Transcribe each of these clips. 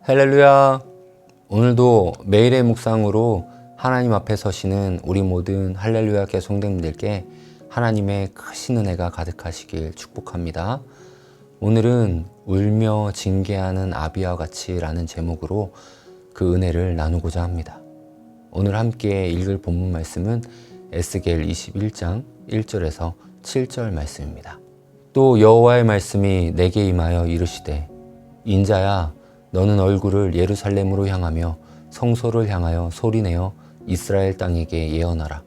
할렐루야. 오늘도 매일의 묵상으로 하나님 앞에 서시는 우리 모든 할렐루야 교회 성도님들께 하나님의 크신 은혜가 가득하시길 축복합니다. 오늘은 울며 징계하는 아비와 같이 라는 제목으로 그 은혜를 나누고자 합니다. 오늘 함께 읽을 본문 말씀은 에스겔 21장 1절에서 7절 말씀입니다. 또 여호와의 말씀이 내게 임하여 이르시되 인자야 너는 얼굴을 예루살렘으로 향하며 성소를 향하여 소리내어 이스라엘 땅에게 예언하라.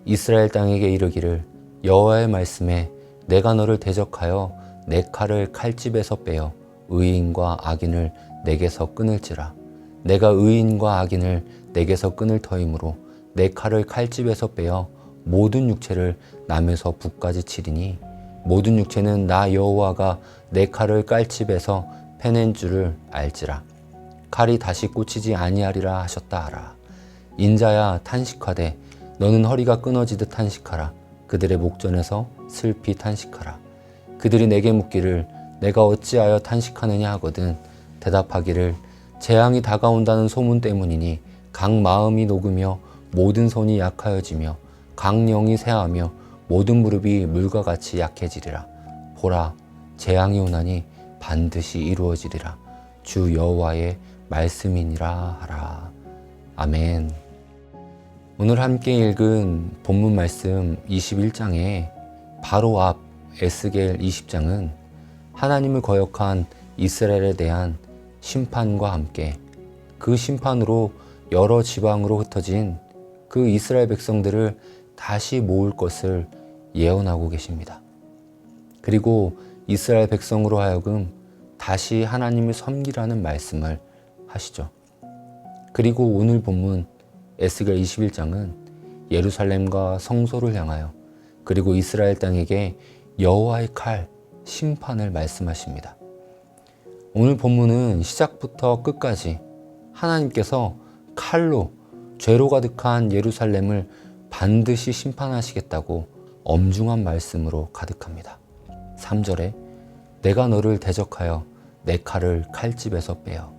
이스라엘 땅에게 이르기를 여호와의 말씀에 내가 너를 대적하여 내 칼을 칼집에서 빼어 의인과 악인을 내게서 끊을지라. 내가 의인과 악인을 내게서 끊을 터이므로 내 칼을 칼집에서 빼어 모든 육체를 남에서 북까지 치리니 모든 육체는 나 여호와가 내 칼을 칼집에서 패낸 줄을 알지라. 칼이 다시 꽂히지 아니하리라 하셨다 하라. 인자야 탄식하되 너는 허리가 끊어지듯 탄식하라. 그들의 목전에서 슬피 탄식하라. 그들이 내게 묻기를 내가 어찌하여 탄식하느냐 하거든 대답하기를 재앙이 다가온다는 소문 때문이니 각 마음이 녹으며 모든 손이 약하여지며 각 영이 쇠하며 모든 무릎이 물과 같이 약해지리라. 보라 재앙이 오나니 반드시 이루어지리라. 주 여호와의 말씀이니라 하라. 아멘. 오늘 함께 읽은 본문 말씀 21장의 바로 앞 에스겔 20장은 하나님을 거역한 이스라엘에 대한 심판과 함께 그 심판으로 여러 지방으로 흩어진 그 이스라엘 백성들을 다시 모을 것을 예언하고 계십니다. 그리고 이스라엘 백성으로 하여금 다시 하나님을 섬기라는 말씀을 하시죠. 그리고 오늘 본문 에스겔 21장은 예루살렘과 성소를 향하여 그리고 이스라엘 땅에게 여호와의 칼, 심판을 말씀하십니다. 오늘 본문은 시작부터 끝까지 하나님께서 칼로 죄로 가득한 예루살렘을 반드시 심판하시겠다고 엄중한 말씀으로 가득합니다. 3절에 내가 너를 대적하여 내 칼을 칼집에서 빼어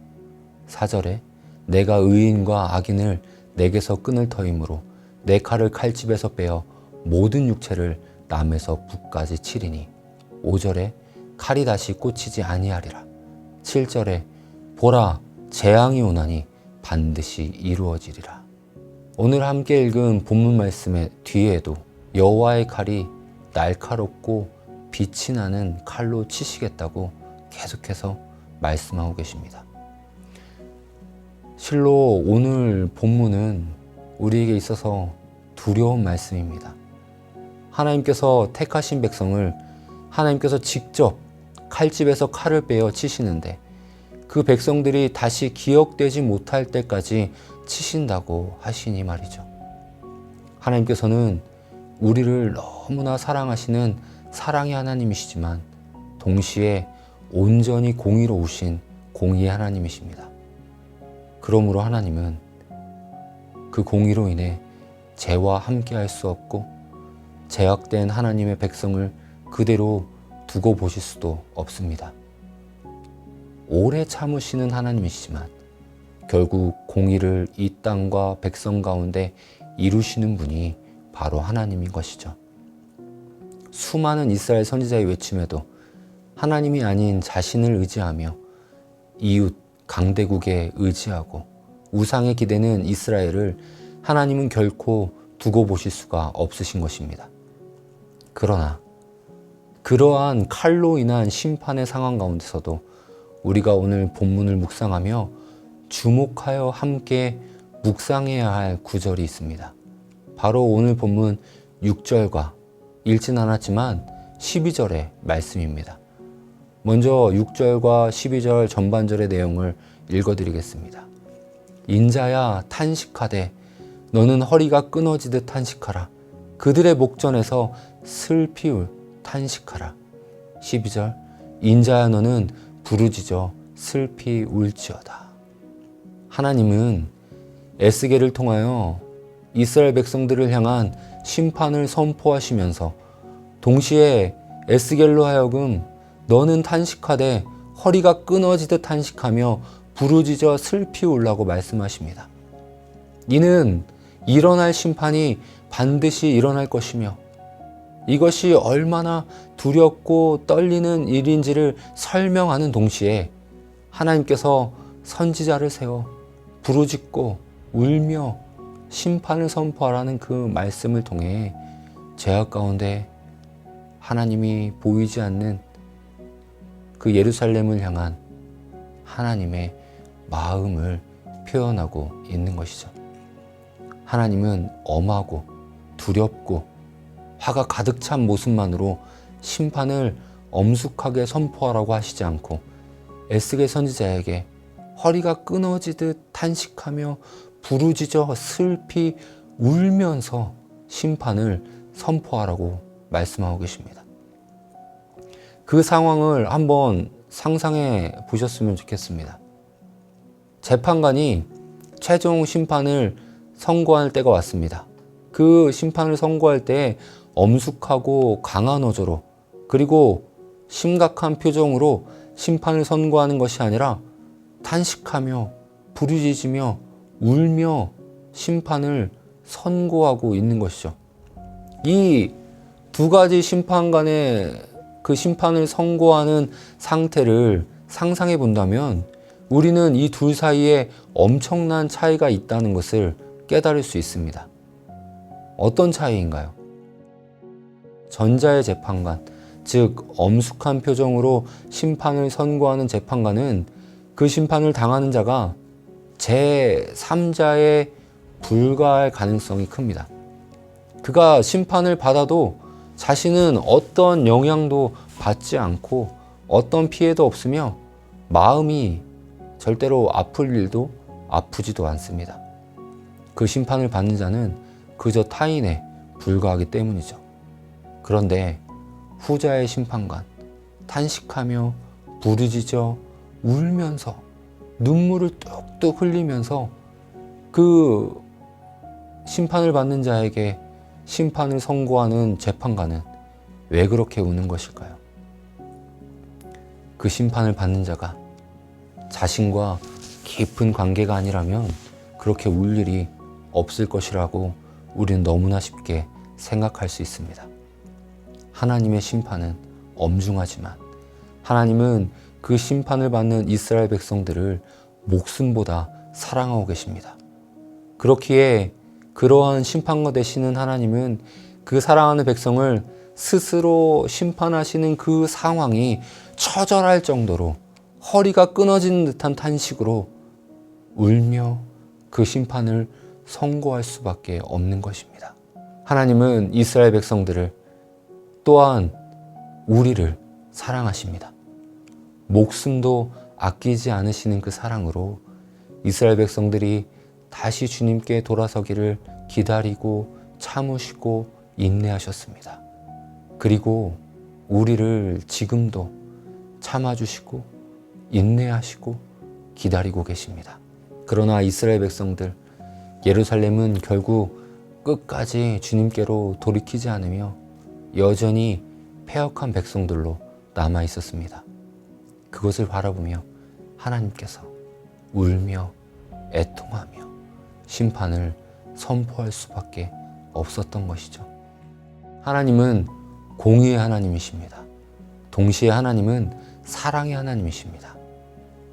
4절에 내가 의인과 악인을 내게서 끊을 터이므로 내 칼을 칼집에서 빼어 모든 육체를 남에서 북까지 치리니 5절에 칼이 다시 꽂히지 아니하리라. 7절에 보라 재앙이 오나니 반드시 이루어지리라. 오늘 함께 읽은 본문 말씀의 뒤에도 여호와의 칼이 날카롭고 빛이 나는 칼로 치시겠다고 계속해서 말씀하고 계십니다. 실로 오늘 본문은 우리에게 있어서 두려운 말씀입니다. 하나님께서 택하신 백성을 하나님께서 직접 칼집에서 칼을 빼어 치시는데 그 백성들이 다시 기억되지 못할 때까지 치신다고 하시니 말이죠. 하나님께서는 우리를 너무나 사랑하시는 사랑의 하나님이시지만 동시에 온전히 공의로우신 공의의 하나님이십니다. 그러므로 하나님은 그 공의로 인해 죄와 함께할 수 없고 죄악된 하나님의 백성을 그대로 두고 보실 수도 없습니다. 오래 참으시는 하나님이시지만 결국 공의를 이 땅과 백성 가운데 이루시는 분이 바로 하나님인 것이죠. 수많은 이스라엘 선지자의 외침에도 하나님이 아닌 자신을 의지하며 이웃 강대국에 의지하고 우상에 기대는 이스라엘을 하나님은 결코 두고 보실 수가 없으신 것입니다. 그러나 그러한 칼로 인한 심판의 상황 가운데서도 우리가 오늘 본문을 묵상하며 주목하여 함께 묵상해야 할 구절이 있습니다. 바로 오늘 본문 6절과 읽진 않았지만 12절의 말씀입니다. 먼저 6절과 12절 전반절의 내용을 읽어드리겠습니다. 인자야 탄식하되 너는 허리가 끊어지듯 탄식하라. 그들의 목전에서 슬피 탄식하라. 12절 인자야 너는 부르짖어 슬피 울지어다. 하나님은 에스겔을 통하여 이스라엘 백성들을 향한 심판을 선포하시면서 동시에 에스겔로 하여금 너는 탄식하되 허리가 끊어지듯 탄식하며 부르짖어 슬피 울라고 말씀하십니다. 이는 일어날 심판이 반드시 일어날 것이며 이것이 얼마나 두렵고 떨리는 일인지를 설명하는 동시에 하나님께서 선지자를 세워 부르짖고 울며 심판을 선포하라는 그 말씀을 통해 죄악 가운데 하나님이 보이지 않는 그 예루살렘을 향한 하나님의 마음을 표현하고 있는 것이죠. 하나님은 엄하고 두렵고 화가 가득 찬 모습만으로 심판을 엄숙하게 선포하라고 하시지 않고 에스겔 선지자에게 허리가 끊어지듯 탄식하며 부르짖어 슬피 울면서 심판을 선포하라고 말씀하고 계십니다. 그 상황을 한번 상상해 보셨으면 좋겠습니다. 재판관이 최종 심판을 선고할 때가 왔습니다. 그 심판을 선고할 때 엄숙하고 강한 어조로 그리고 심각한 표정으로 심판을 선고하는 것이 아니라 탄식하며 부르짖으며 울며 심판을 선고하고 있는 것이죠. 이 두 가지 심판관의 그 심판을 선고하는 상태를 상상해 본다면 우리는 이 둘 사이에 엄청난 차이가 있다는 것을 깨달을 수 있습니다. 어떤 차이인가요? 전자의 재판관, 즉 엄숙한 표정으로 심판을 선고하는 재판관은 그 심판을 당하는 자가 제3자에 불과할 가능성이 큽니다. 그가 심판을 받아도 자신은 어떤 영향도 받지 않고 어떤 피해도 없으며 마음이 절대로 아플 일도 아프지도 않습니다. 그 심판을 받는 자는 그저 타인에 불과하기 때문이죠. 그런데 후자의 심판관, 탄식하며 부르짖어 울면서 눈물을 뚝뚝 흘리면서 그 심판을 받는 자에게 심판을 선고하는 재판관은 왜 그렇게 우는 것일까요? 그 심판을 받는 자가 자신과 깊은 관계가 아니라면 그렇게 울 일이 없을 것이라고 우리는 너무나 쉽게 생각할 수 있습니다. 하나님의 심판은 엄중하지만 하나님은 그 심판을 받는 이스라엘 백성들을 목숨보다 사랑하고 계십니다. 그렇기에 그러한 심판과 되시는 하나님은 그 사랑하는 백성을 스스로 심판하시는 그 상황이 처절할 정도로 허리가 끊어지는 듯한 탄식으로 울며 그 심판을 선고할 수밖에 없는 것입니다. 하나님은 이스라엘 백성들을 또한 우리를 사랑하십니다. 목숨도 아끼지 않으시는 그 사랑으로 이스라엘 백성들이 다시 주님께 돌아서기를 기다리고 참으시고 인내하셨습니다. 그리고 우리를 지금도 참아주시고 인내하시고 기다리고 계십니다. 그러나 이스라엘 백성들, 예루살렘은 결국 끝까지 주님께로 돌이키지 않으며 여전히 패역한 백성들로 남아 있었습니다. 그것을 바라보며 하나님께서 울며 애통하며 심판을 선포할 수밖에 없었던 것이죠. 하나님은 공의의 하나님이십니다. 동시에 하나님은 사랑의 하나님이십니다.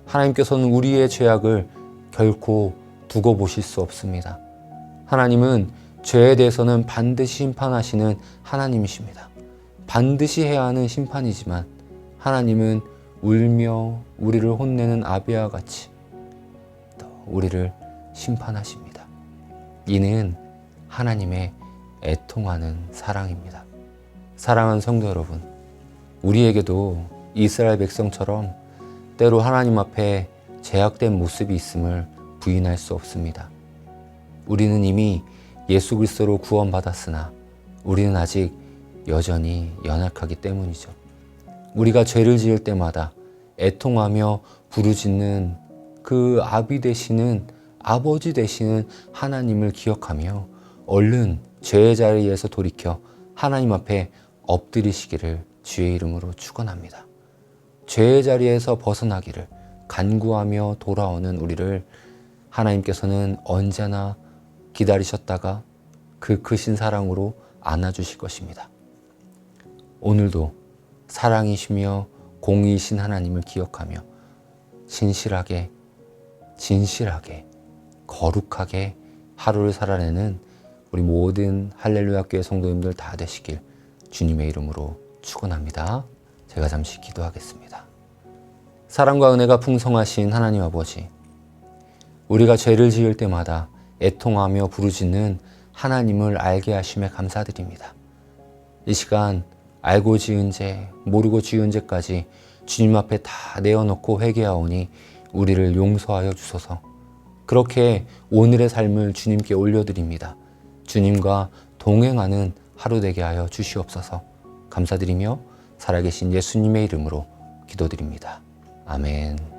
하나님께서는 우리의 죄악을 결코 두고 보실 수 없습니다. 하나님은 죄에 대해서는 반드시 심판하시는 하나님이십니다. 반드시 해야 하는 심판이지만 하나님은 울며 우리를 혼내는 아비와 같이 또 우리를 심판하십니다. 이는 하나님의 애통하는 사랑입니다. 사랑하는 성도 여러분, 우리에게도 이스라엘 백성처럼 때로 하나님 앞에 제약된 모습이 있음을 부인할 수 없습니다. 우리는 이미 예수 그리스도로 구원받았으나 우리는 아직 여전히 연약하기 때문이죠. 우리가 죄를 지을 때마다 애통하며 부르짖는 그 아비 되시는 아버지 되시는 하나님을 기억하며 얼른 죄의 자리에서 돌이켜 하나님 앞에 엎드리시기를 주의 이름으로 축원합니다. 죄의 자리에서 벗어나기를 간구하며 돌아오는 우리를 하나님께서는 언제나 기다리셨다가 그 크신 사랑으로 안아주실 것입니다. 오늘도 사랑이시며 공의이신 하나님을 기억하며 진실하게 거룩하게 하루를 살아내는 우리 모든 할렐루야 교회 성도님들 다 되시길 주님의 이름으로 축원합니다. 제가 잠시 기도하겠습니다. 사랑과 은혜가 풍성하신 하나님 아버지, 우리가 죄를 지을 때마다 애통하며 부르짖는 하나님을 알게 하심에 감사드립니다. 이 시간 알고 지은 죄, 모르고 지은 죄까지 주님 앞에 다 내어놓고 회개하오니 우리를 용서하여 주소서. 그렇게 오늘의 삶을 주님께 올려드립니다. 주님과 동행하는 하루 되게 하여 주시옵소서. 감사드리며 살아계신 예수님의 이름으로 기도드립니다. 아멘.